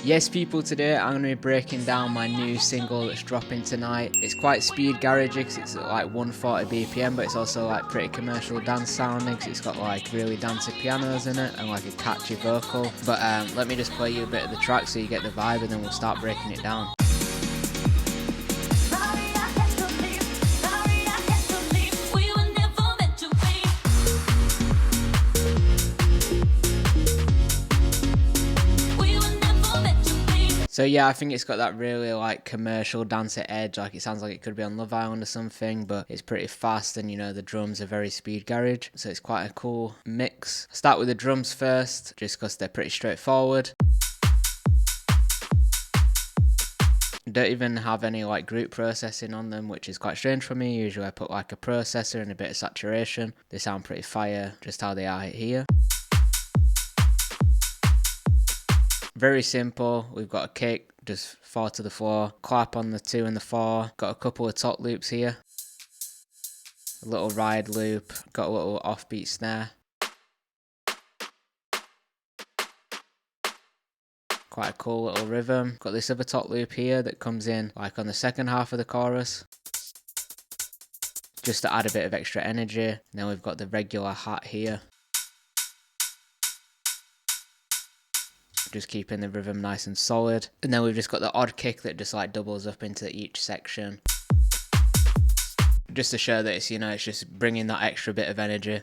Yes people, today I'm going to be breaking down my new single that's dropping tonight. It's quite speed garagey because it's at like 140 BPM, but it's also like pretty commercial dance sounding because it's got like really dancey pianos in it and like a catchy vocal. But let me just play you a bit of the track so you get the vibe and then we'll start breaking it down. So yeah, I think it's got that really like commercial dancer edge, like it sounds like it could be on Love Island or something, but it's pretty fast and you know the drums are very speed garage, so it's quite a cool mix. Start with the drums first, just because they're pretty straightforward. Don't even have any like group processing on them, which is quite strange for me. Usually I put like a processor and a bit of saturation. They sound pretty fire just how they are here. Very simple. We've got a kick, just 4 to the floor, clap on the 2 and the 4. Got a couple of top loops here. A little ride loop. Got a little offbeat snare. Quite a cool little rhythm. Got this other top loop here that comes in like on the second half of the chorus, just to add a bit of extra energy. Then we've got the regular hat here, just keeping the rhythm nice and solid. And then we've just got the odd kick that just like doubles up into each section, just to show that it's, you know, it's just bringing that extra bit of energy.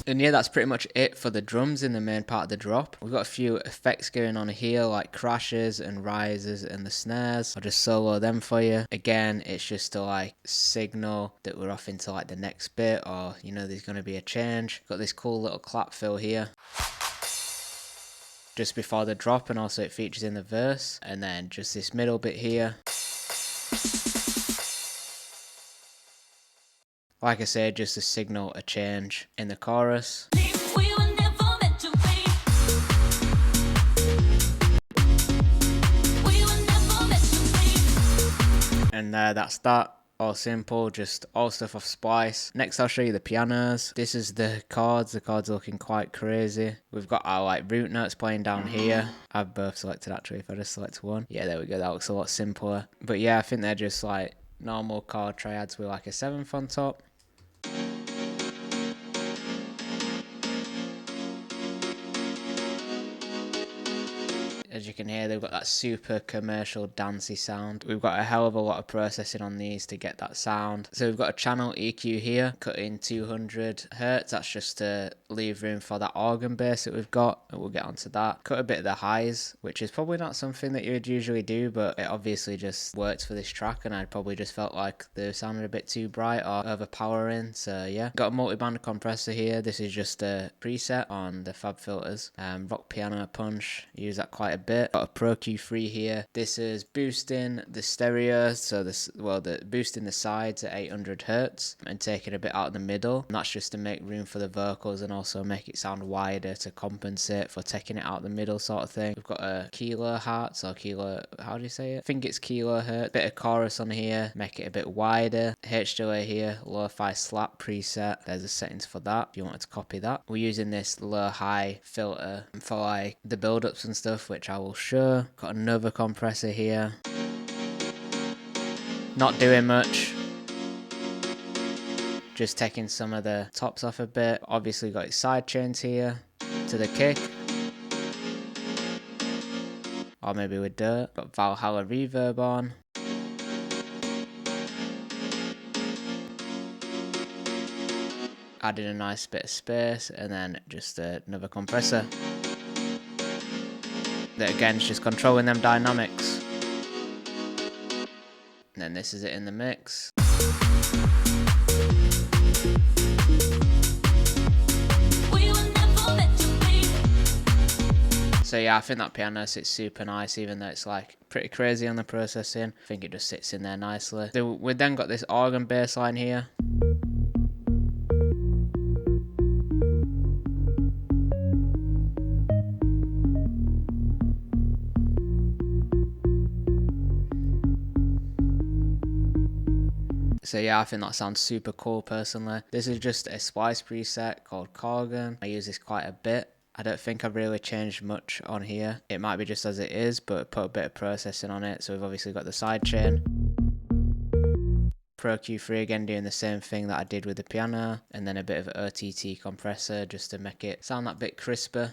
And yeah, that's pretty much it for the drums in the main part of the drop. We've got a few effects going on here, like crashes and rises and the snares. I'll just solo them for you. Again, it's just to like signal that we're off into like the next bit, or you know there's going to be a change. Got this cool little clap fill here just before the drop, and also it features in the verse. And then just this middle bit here. Like I said, just to signal a change in the chorus. And that's that. All simple, just all stuff off Splice. Next I'll show you the pianos. This is the chords are looking quite crazy. We've got our like root notes playing down here. I've both selected actually, if I just select one. Yeah, there we go, that looks a lot simpler. But yeah, I think they're just like normal chord triads with like a 7th on top. As you can hear, they've got that super commercial dancey sound. We've got a hell of a lot of processing on these to get that sound. So we've got a channel EQ here, cut in 200 Hz. That's just to leave room for that organ bass that we've got, and we'll get onto that. Cut a bit of the highs, which is probably not something that you would usually do, but it obviously just works for this track, and I probably just felt like they sounded a bit too bright or overpowering. So yeah, got a multi-band compressor here. This is just a preset on the Fab filters. Rock piano punch, use that quite a bit. Got a Pro Q3 here. This is boosting the stereo, so the boosting the sides at 800 Hz and taking a bit out of the middle. And that's just to make room for the vocals and also make it sound wider to compensate for taking it out the middle sort of thing. We've got a kilohertz or kilo, how do you say it? I think it's kilohertz. Bit of chorus on here, make it a bit wider. H delay here, lo-fi slap preset. There's the settings for that if you wanted to copy that. We're using this low-high filter for like the build-ups and stuff, which I will show. Got another compressor here. Not doing much. Just taking some of the tops off a bit. Obviously got its side chains here to the kick. Or maybe with dirt. Got Valhalla reverb on. Added a nice bit of space, and then just another compressor. That again is just controlling them dynamics. And then this is it in the mix. So yeah, I think that piano sits super nice, even though it's like pretty crazy on the processing. I think it just sits in there nicely. So we've then got this organ bass line here. So yeah, I think that sounds super cool personally. This is just a splice preset called Corgan. I use this quite a bit. I don't think I've really changed much on here. It might be just as it is, but put a bit of processing on it. So we've obviously got the sidechain. Pro Q3 again doing the same thing that I did with the piano, and then a bit of an OTT compressor just to make it sound that bit crisper.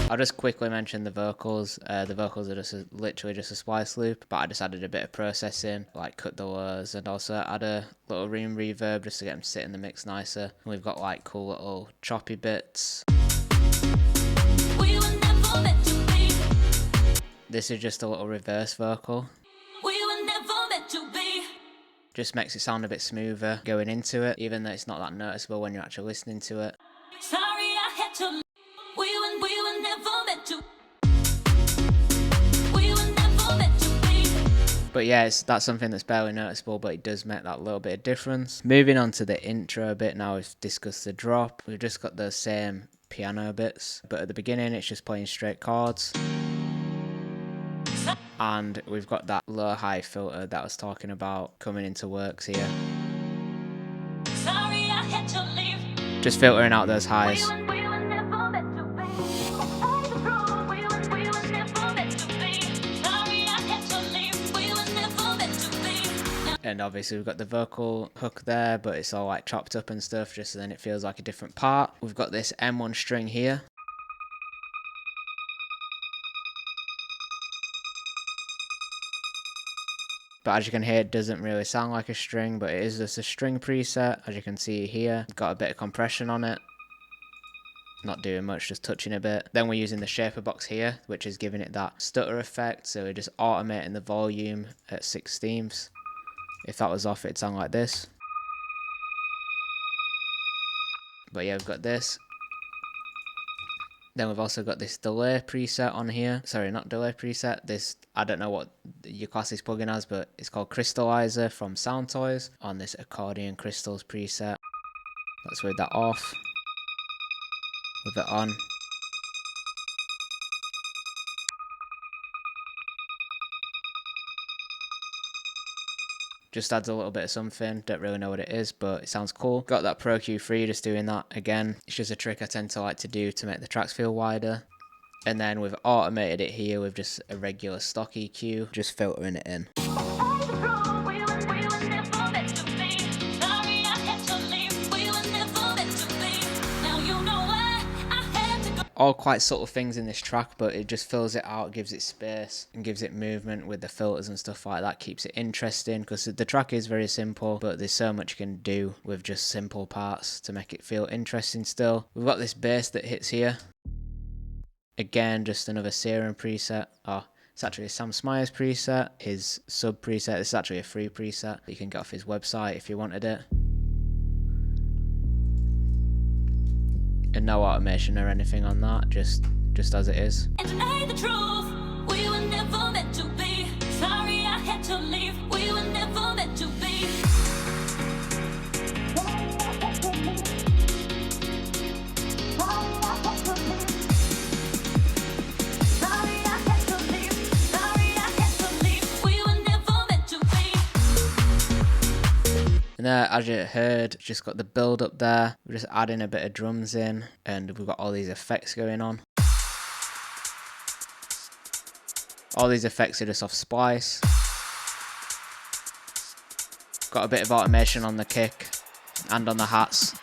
I'll just quickly mention the vocals. The vocals are just literally just a splice loop, but I just added a bit of processing, like cut the lows, and also add a little room reverb just to get them sit in the mix nicer. And we've got like cool little choppy bits. This is just a little reverse vocal. Just makes it sound a bit smoother going into it, even though it's not that noticeable when you're actually listening to it. Sorry, I had to. We were never meant to. We were never meant to be. But yeah, that's something that's barely noticeable, but it does make that little bit of difference. Moving on to the intro a bit now, we've discussed the drop. We've just got the same piano bits, but at the beginning it's just playing straight chords. And we've got that low-high filter that I was talking about coming into works here. Sorry, I had to leave. Just filtering out those highs. And obviously we've got the vocal hook there, but it's all like chopped up and stuff, just so then it feels like a different part. We've got this M1 string here. But as you can hear, it doesn't really sound like a string, but it is just a string preset. As you can see here, got a bit of compression on it. Not doing much, just touching a bit. Then we're using the shaper box here, which is giving it that stutter effect. So we're just automating the volume at 16ths. If that was off, it'd sound like this. But yeah, we've got this. Then we've also got this delay preset on here. Sorry, not delay preset. This, I don't know what your class is plugin as, but it's called Crystallizer from Soundtoys on this accordion crystals preset. Let's with that off. With it on. Just adds a little bit of something, don't really know what it is, but it sounds cool. Got that Pro Q3, just doing that again. It's just a trick I tend to like to do to make the tracks feel wider. And then we've automated it here with just a regular stock EQ, just filtering it in. All quite subtle things in this track, but it just fills it out, gives it space, and gives it movement with the filters and stuff like that. Keeps it interesting, because the track is very simple, but there's so much you can do with just simple parts to make it feel interesting still. We've got this bass that hits here. Again, just another Serum preset. Oh, it's actually a Sam Smyers preset, his sub preset. This is actually a free preset that you can get off his website if you wanted it. And no automation or anything on that, just as it is. And tonight the truth, we were never meant to be. Sorry I had to leave, we were never meant to be. And there, as you heard, just got the build up there. We're just adding a bit of drums in, and we've got all these effects going on. All these effects are just off Splice. Got a bit of automation on the kick and on the hats.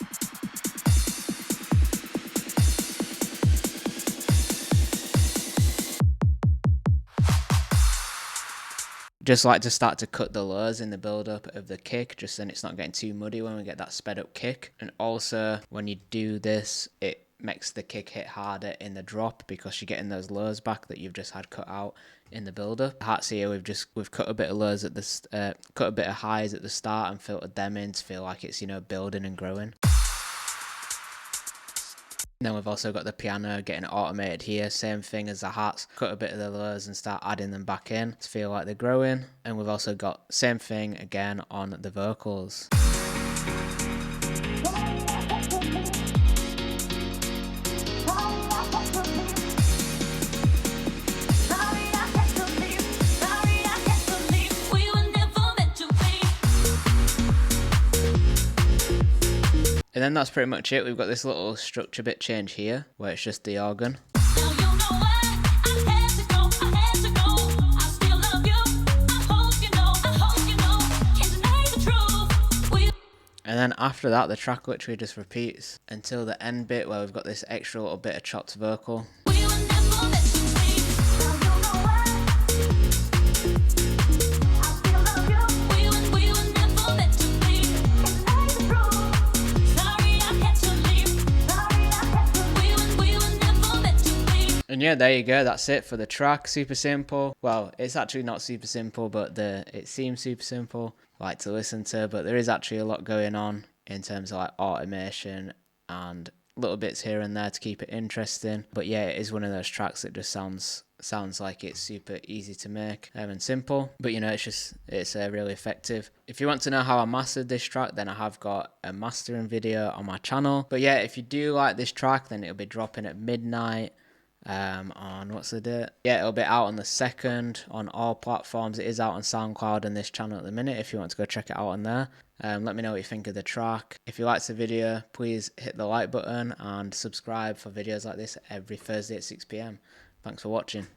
Just like to start to cut the lows in the build up of the kick, just then it's not getting too muddy when we get that sped up kick. And also when you do this, it makes the kick hit harder in the drop because you're getting those lows back that you've just had cut out in the build up. The hats here, we've cut a bit of lows at the cut a bit of highs at the start and filtered them in to feel like it's, you know, building and growing. Then we've also got the piano getting automated here, same thing as the hats, cut a bit of the lows and start adding them back in to feel like they're growing. And we've also got same thing again on the vocals. And then that's pretty much it. We've got this little structure bit change here, where it's just the organ. And then after that, the track literally just repeats until the end bit where we've got this extra little bit of chopped vocal. And yeah, there you go. That's it for the track. Super simple. Well, it's actually not super simple, but it seems super simple, like to listen to. But there is actually a lot going on in terms of like automation and little bits here and there to keep it interesting. But yeah, it is one of those tracks that just sounds like it's super easy to make and simple. But you know, it's really effective. If you want to know how I mastered this track, then I have got a mastering video on my channel. But yeah, if you do like this track, then it'll be dropping at midnight. On what's the date? Yeah, it'll be out on the 2nd on all platforms. It is out on SoundCloud and this channel at the minute if you want to go check it out on there. Let me know what you think of the track. If you liked the video, please hit the like button and subscribe for videos like this every Thursday at 6 PM. Thanks for watching.